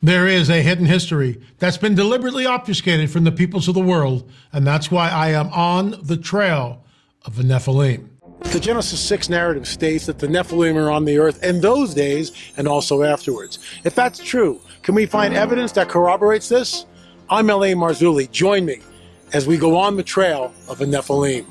There is a hidden history that's been deliberately obfuscated from the peoples of the world, and that's why I am on the trail of the Nephilim. The Genesis 6 narrative states that the Nephilim are on the earth in those days and also afterwards. If that's true, can we find evidence that corroborates this? I'm L.A. Marzulli. Join me as we go on the trail of the Nephilim.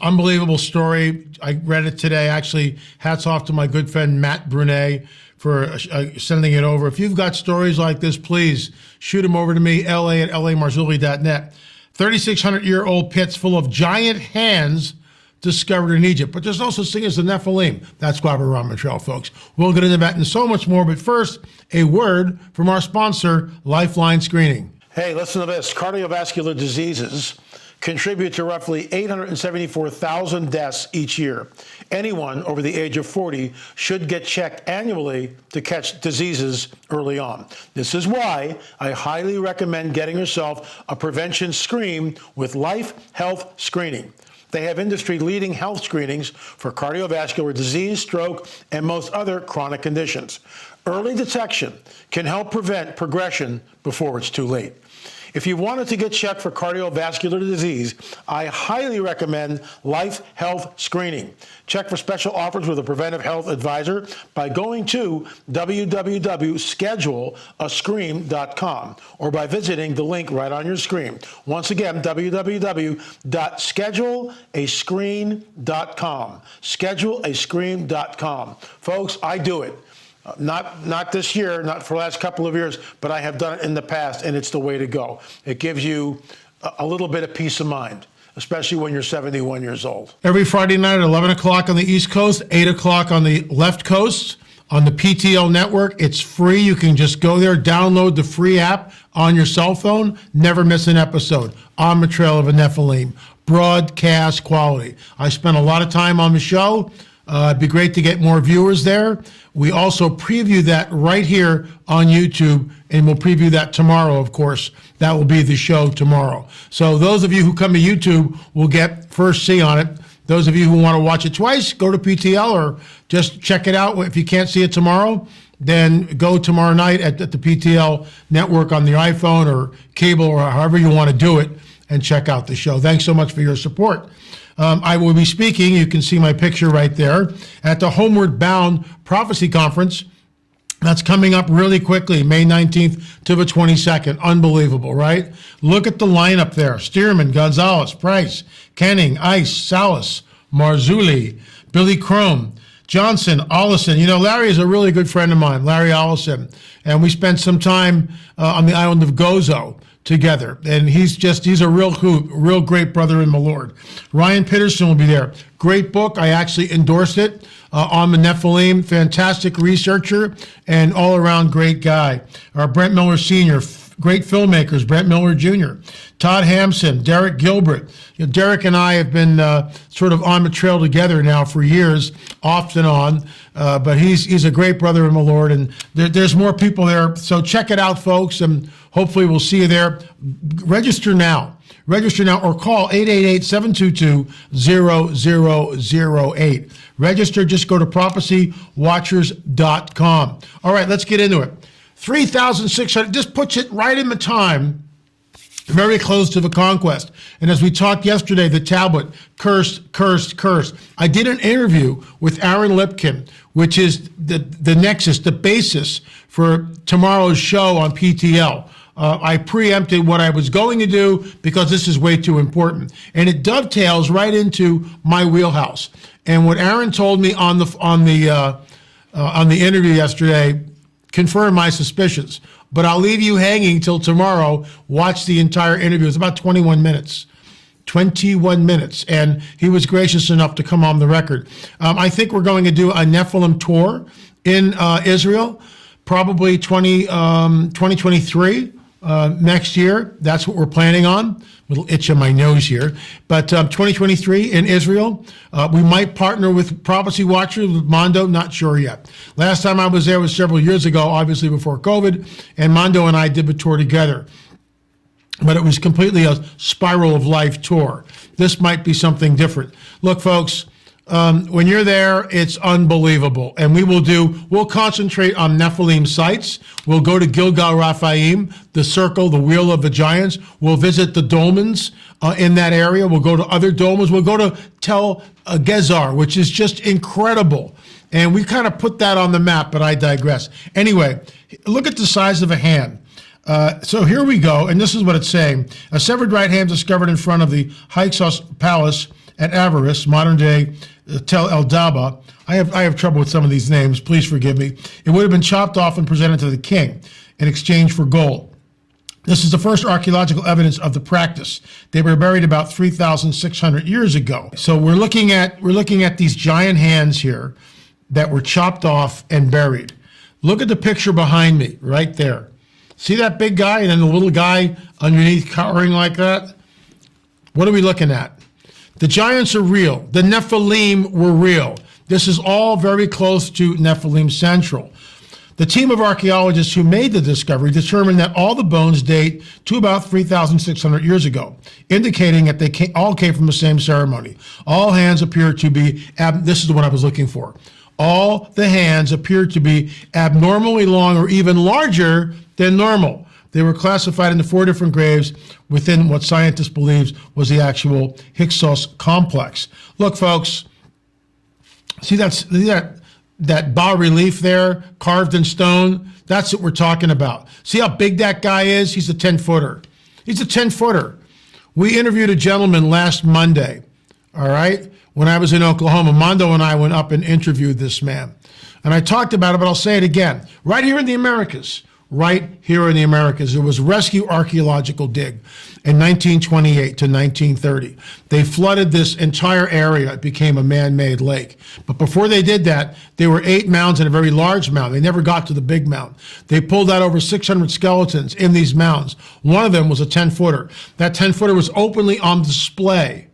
Unbelievable story. I read it today. Actually, hats off to my good friend Matt Brunet for sending it over. If you've got stories like this, please shoot them over to me, la@lamarzulli.net. 3,600-year-old pits full of giant hands discovered in Egypt. But there's no such thing as the Nephilim. That's why we're on the trail, folks. We'll get into that and so much more. But first, a word from our sponsor, Lifeline Screening. Hey, listen to this. Cardiovascular diseases contribute to roughly 874,000 deaths each year. Anyone over the age of 40 should get checked annually to catch diseases early on. This is why I highly recommend getting yourself a prevention screen with Life Health Screening. They have industry-leading health screenings for cardiovascular disease, stroke, and most other chronic conditions. Early detection can help prevent progression before it's too late. If you wanted to get checked for cardiovascular disease, I highly recommend Life Health Screening. Check for special offers with a preventive health advisor by going to www.scheduleascreen.com or by visiting the link right on your screen. Once again, www.scheduleascreen.com. Scheduleascreen.com. Folks, I do it. Not this year, not for the last couple of years, but I have done it in the past, and it's the way to go. It gives you a little bit of peace of mind, especially when you're 71 years old. Every Friday night at 11 o'clock on the East Coast, 8 o'clock on the left coast, on the PTL network. It's free. You can just go there, download the free app on your cell phone, never miss an episode. On the trail of a Nephilim. Broadcast quality. I spent a lot of time on the show. It'd be great to get more viewers there. We also preview that right here on YouTube, and we'll preview that tomorrow, of course. That will be the show tomorrow. So those of you who come to YouTube will get first see on it. Those of you who want to watch it twice, go to PTL or just check it out. If you can't see it tomorrow, then go tomorrow night at the PTL network on the iPhone or cable or however you want to do it and check out the show. Thanks so much for your support. I will be speaking, you can see my picture right there, at the Homeward Bound Prophecy Conference. That's coming up really quickly, May 19th to the 22nd. Unbelievable, right? Look at the lineup there. Stearman, Gonzalez, Price, Kenning, Ice, Salas, Marzulli, Billy Crome, Johnson, Ollison. You know, Larry is a really good friend of mine, Larry Ollison. And we spent some time on the island of Gozo together, and he's a real great brother in the Lord. Ryan Pitterson will be there. Great book. I actually endorsed it on the Nephilim. Fantastic researcher and all-around great guy. Brent Miller Sr., great filmmakers, Brent Miller Jr., Todd Hampson, Derek Gilbert. You know, Derek and I have been sort of on the trail together now for years, off and on, but he's a great brother in the Lord, and there's more people there. So check it out, folks, and hopefully we'll see you there. Register now. Register now or call 888-722-0008. Register, just go to prophecywatchers.com. All right, let's get into it. 3,600, just puts it right in the time, very close to the conquest. And as we talked yesterday, the tablet, cursed, cursed, cursed. I did an interview with Aaron Lipkin, which is the nexus, the basis for tomorrow's show on PTL. I preempted what I was going to do because this is way too important. And it dovetails right into my wheelhouse. And what Aaron told me on the interview yesterday confirmed my suspicions. But I'll leave you hanging till tomorrow. Watch the entire interview. It's about 21 minutes. 21 minutes, and he was gracious enough to come on the record. I think we're going to do a Nephilim tour in Israel, probably 2023 next year. That's what we're planning on. A little itch on my nose here. But 2023 in Israel, we might partner with Prophecy Watchers, with Mondo, not sure yet. Last time I was there was several years ago, obviously before COVID, and Mondo and I did the tour together. But it was completely a Spiral of Life tour. This might be something different. Look, folks, when you're there, it's unbelievable. And we'll concentrate on Nephilim sites. We'll go to Gilgal Raphaim, the circle, the wheel of the giants. We'll visit the dolmens in that area. We'll go to other dolmens. We'll go to Tel Gezar, which is just incredible. And we kind of put that on the map, but I digress. Anyway, look at the size of a hand. So here we go, and this is what it's saying. A severed right hand discovered in front of the Hyksos Palace at Avaris, modern-day Tel El Daba. I have trouble with some of these names. Please forgive me. It would have been chopped off and presented to the king in exchange for gold. This is the first archaeological evidence of the practice. They were buried about 3,600 years ago. So we're looking at these giant hands here that were chopped off and buried. Look at the picture behind me, right there. See that big guy and then the little guy underneath cowering like that? What are we looking at? The giants are real. The Nephilim were real. This is all very close to Nephilim Central. The team of archaeologists who made the discovery determined that all the bones date to about 3,600 years ago, indicating that they all came from the same ceremony. All hands appear to be, this is what I was looking for. All the hands appear to be abnormally long or even larger than normal. They were classified into 4 different graves within what scientists believe was the actual Hyksos complex. Look, folks, see that bas-relief there, carved in stone? That's what we're talking about. See how big that guy is? He's a 10-footer. He's a 10-footer. We interviewed a gentleman last Monday, all right, when I was in Oklahoma. Mondo and I went up and interviewed this man. And I talked about it, but I'll say it again. Right here in the Americas, it was a rescue archaeological dig in 1928 to 1930. They flooded this entire area. It became a man-made lake. But before they did that, there were 8 mounds and a very large mound. They never got to the big mound. They pulled out over 600 skeletons in these mounds. One of them was a 10-footer. That 10-footer was openly on display.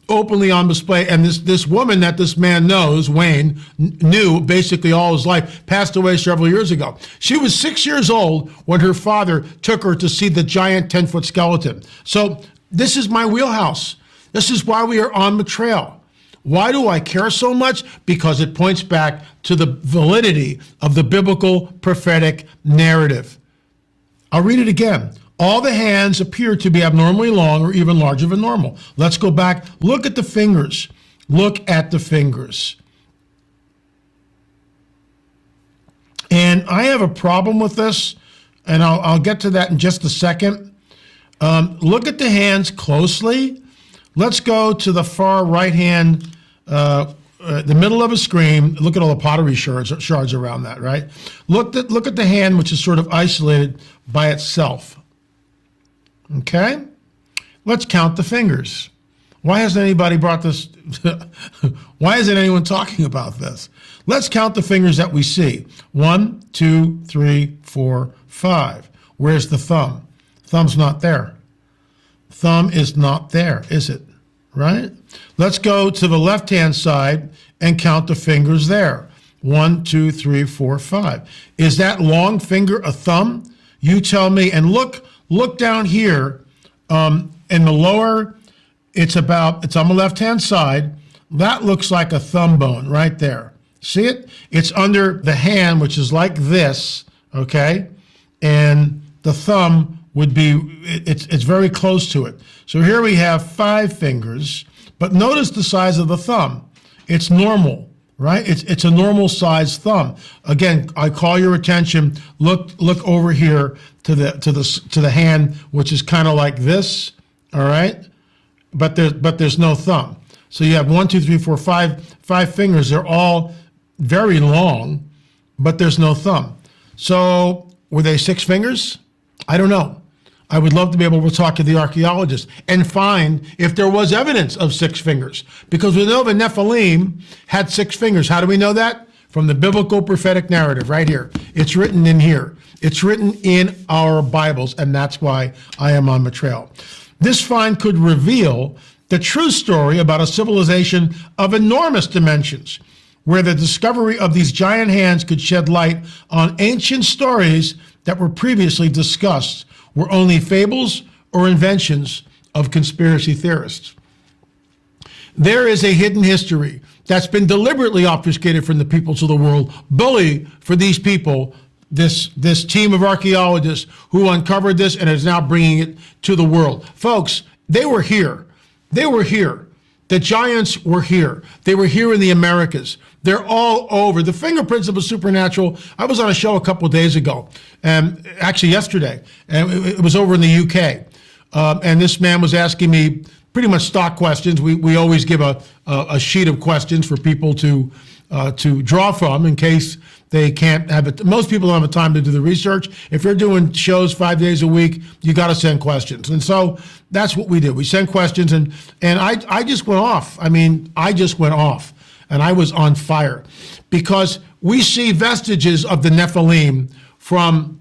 And this woman that this man knows, Wayne, knew basically all his life, passed away several years ago. She was 6 years old when her father took her to see the giant 10-foot skeleton. So this is my wheelhouse. This is why we are on the trail. Why do I care so much? Because it points back to the validity of the biblical prophetic narrative. I'll read it again. All the hands appear to be abnormally long or even larger than normal. Let's go back. Look at the fingers. Look at the fingers. And I have a problem with this, and I'll get to that in just a second. Look at the hands closely. Let's go to the far right hand, the middle of a screen. Look at all the pottery shards around that, right? Look at the hand, which is sort of isolated by itself. Okay, let's count the fingers. Why hasn't anybody brought this? Why isn't anyone talking about this? Let's count the fingers that we see. 1, 2, 3, 4, 5. Where's the thumb? Thumb's not there. Thumb is not there, is it? Right? Let's go to the left-hand side and count the fingers there. 1, 2, 3, 4, 5. Is that long finger a thumb? You tell me. And look down here in the lower, it's on the left-hand side. That looks like a thumb bone right there. See it? It's under the hand, which is like this, okay? And the thumb would be, it's very close to it. So here we have 5 fingers, but notice the size of the thumb. It's normal, right? It's a normal sized thumb. Again, I call your attention. Look over here to the hand, which is kind of like this. All right, but there's no thumb. So you have 1, 2, 3, 4, 5 fingers. They're all very long, but there's no thumb. So were they 6 fingers? I don't know. I would love to be able to talk to the archaeologists and find if there was evidence of 6 fingers. Because we know the Nephilim had 6 fingers. How do we know that? From the biblical prophetic narrative right here. It's written in here. It's written in our Bibles, and that's why I am on the trail. This find could reveal the true story about a civilization of enormous dimensions, where the discovery of these giant hands could shed light on ancient stories that were previously discussed, were only fables or inventions of conspiracy theorists. There is a hidden history that's been deliberately obfuscated from the peoples of the world, bully for these people, this team of archaeologists who uncovered this and is now bringing it to the world. Folks, they were here. They were here. The giants were here. They were here in the Americas. They're all over. The fingerprints of a supernatural. I was on a show a couple of days ago, actually yesterday, and it was over in the UK. And this man was asking me pretty much stock questions. We always give a sheet of questions for people to draw from in case they can't have it. Most people don't have the time to do the research. If you're doing shows 5 days a week, you got to send questions. And so that's what we did. We sent questions, and I just went off. I mean, I just went off, and I was on fire because we see vestiges of the Nephilim from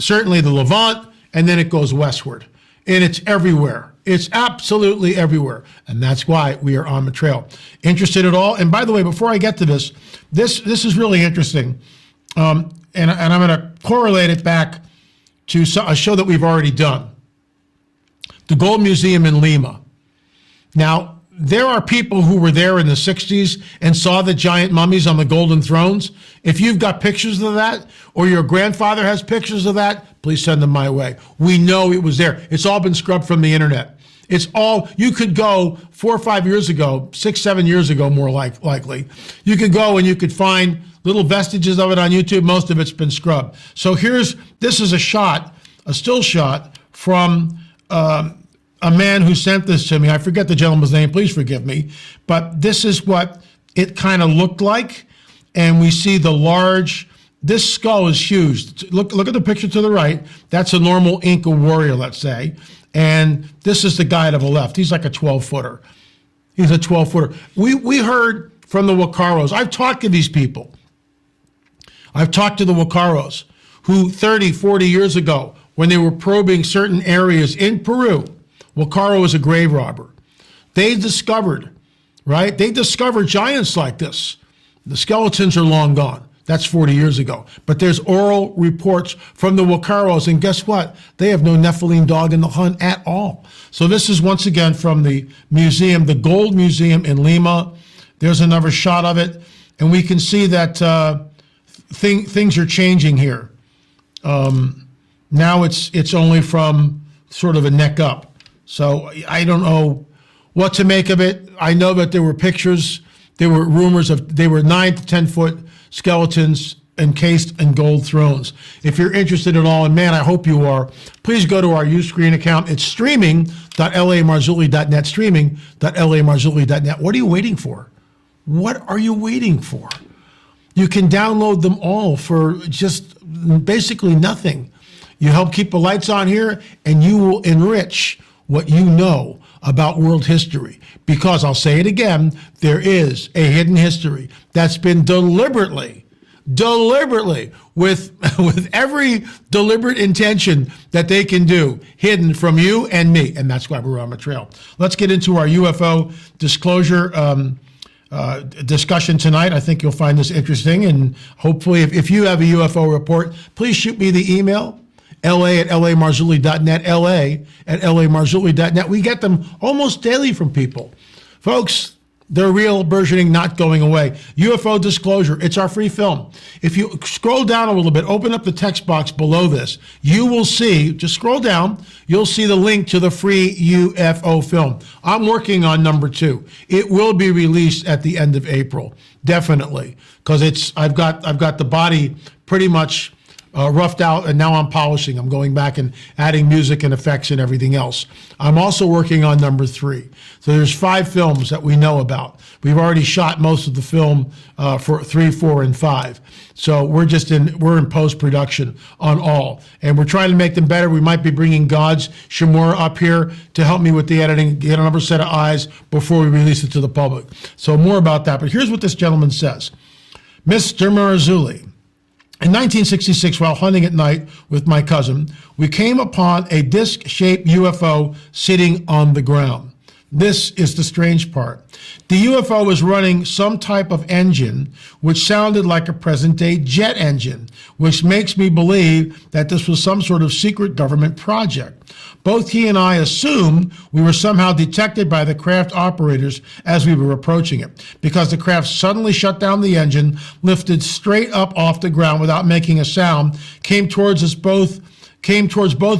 certainly the Levant, and then it goes westward, and it's everywhere. It's absolutely everywhere, and that's why we are on the trail. Interested at all? And by the way, before I get to this is really interesting, and I'm going to correlate it back to a show that we've already done, the Gold Museum in Lima. Now, there are people who were there in the 60s and saw the giant mummies on the golden thrones. If you've got pictures of that, or your grandfather has pictures of that, please send them my way. We know it was there. It's all been scrubbed from the internet. It's all, you could go 4 or 5 years ago, 6, 7 years ago, more likely. You could go and you could find little vestiges of it on YouTube. Most of it's been scrubbed. So this is a still shot from a man who sent this to me. I forget the gentleman's name, please forgive me. But this is what it kind of looked like. And we see this skull is huge. Look at the picture to the right. That's a normal Inca warrior, let's say. And this is the guy to the left. He's like a 12-footer. He's a 12-footer. We heard from the Huacaros. I've talked to these people. I've talked to the Huacaros who 30, 40 years ago, when they were probing certain areas in Peru, Huacaro was a grave robber. They discovered, right? They discovered giants like this. The skeletons are long gone. That's 40 years ago. But there's oral reports from the Huacaros, and guess what? They have no Nephilim dog in the hunt at all. So this is once again from the museum, the Gold Museum in Lima. There's another shot of it, and we can see that things are changing here. Now it's only from sort of a neck up. So I don't know what to make of it. I know that there were pictures, there were rumors they were 9 to 10 foot skeletons encased in gold thrones. If you're interested at all, and man, I hope you are, please go to our Uscreen account. It's streaming.lamarzulli.net, streaming.lamarzulli.net. What are you waiting for? What are you waiting for? You can download them all for just basically nothing. You help keep the lights on here, and you will enrich what you know about world history. Because I'll say it again, there is a hidden history that's been deliberately, with every deliberate intention that they can do, hidden from you and me. And that's why we're on the trail. Let's get into our UFO disclosure discussion tonight. I think you'll find this interesting. And hopefully, if you have a UFO report, please shoot me the email. la@lamarzulli.net, la@lamarzulli.net. We get them almost daily from people. Folks, they're real, burgeoning, not going away. UFO disclosure, it's our free film. If you scroll down a little bit, open up the text box below this, you will see, just scroll down, you'll see the link to the free UFO film. I'm working on number 2. It will be released at the end of April, definitely, because I've got the body pretty much roughed out, and now I'm polishing. I'm going back and adding music and effects and everything else. I'm also working on number 3. So there's 5 films that we know about. We've already shot most of the film for 3, 4, and 5. So we're in post-production on all, and we're trying to make them better. We might be bringing God's Shimura up here to help me with the editing, get another set of eyes before we release it to the public. So more about that. But here's what this gentleman says. Mr. Marzulli, in 1966, while hunting at night with my cousin, we came upon a disc-shaped UFO sitting on the ground. This is the strange part. The UFO was running some type of engine which sounded like a present-day jet engine, which makes me believe that this was some sort of secret government project. Both he and I assumed we were somehow detected by the craft operators as we were approaching it, because the craft suddenly shut down the engine, lifted straight up off the ground without making a sound, came towards both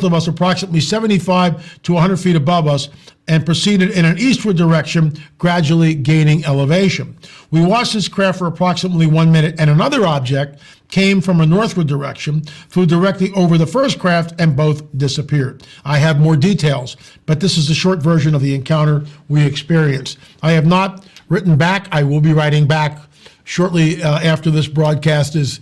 of us approximately 75 to 100 feet above us, and proceeded in an eastward direction, gradually gaining elevation. We watched this craft for approximately 1 minute, and another object came from a northward direction, flew directly over the first craft, and both disappeared. I have more details, but this is the short version of the encounter we experienced. I have not written back. I will be writing back shortly after this broadcast is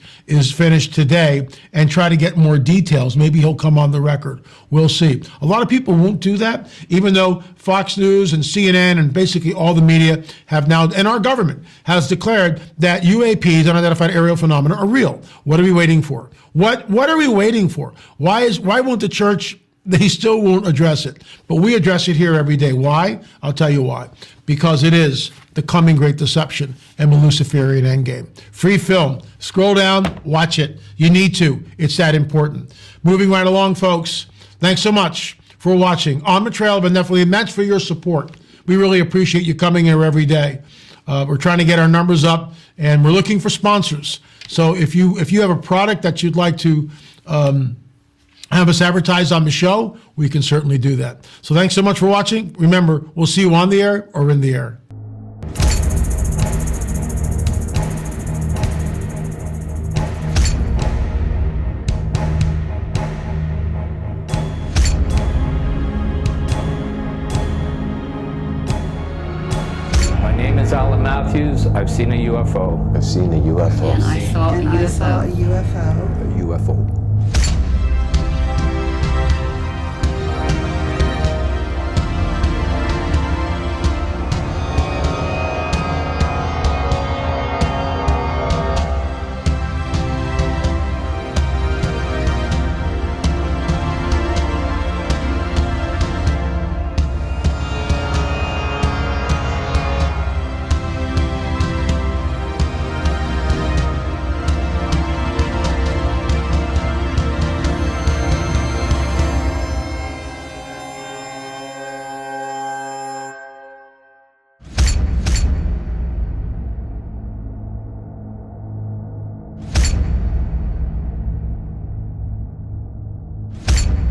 finished today, and try to get more details. Maybe he'll come on the record. We'll see. A lot of people won't do that, even though Fox News and CNN and basically all the media have now, and our government has declared that UAPs, unidentified aerial phenomena, are real. What are we waiting for? What are we waiting for? Why won't the church? They still won't address it, but we address it here every day. Why? I'll tell you why. Because it is the coming great deception and the Luciferian endgame. Free film. Scroll down, watch it. You need to. It's that important. Moving right along, folks. Thanks so much for watching On the Trail of the Nephilim. Thanks for your support. We really appreciate you coming here every day. We're trying to get our numbers up, and we're looking for sponsors. So if you have a product that you'd like to have us advertise on the show, we can certainly do that. So thanks so much for watching. Remember, we'll see you on the air or in the air. My name is Alan Matthews. I've seen a UFO. I've seen a UFO. And I saw a UFO. A UFO.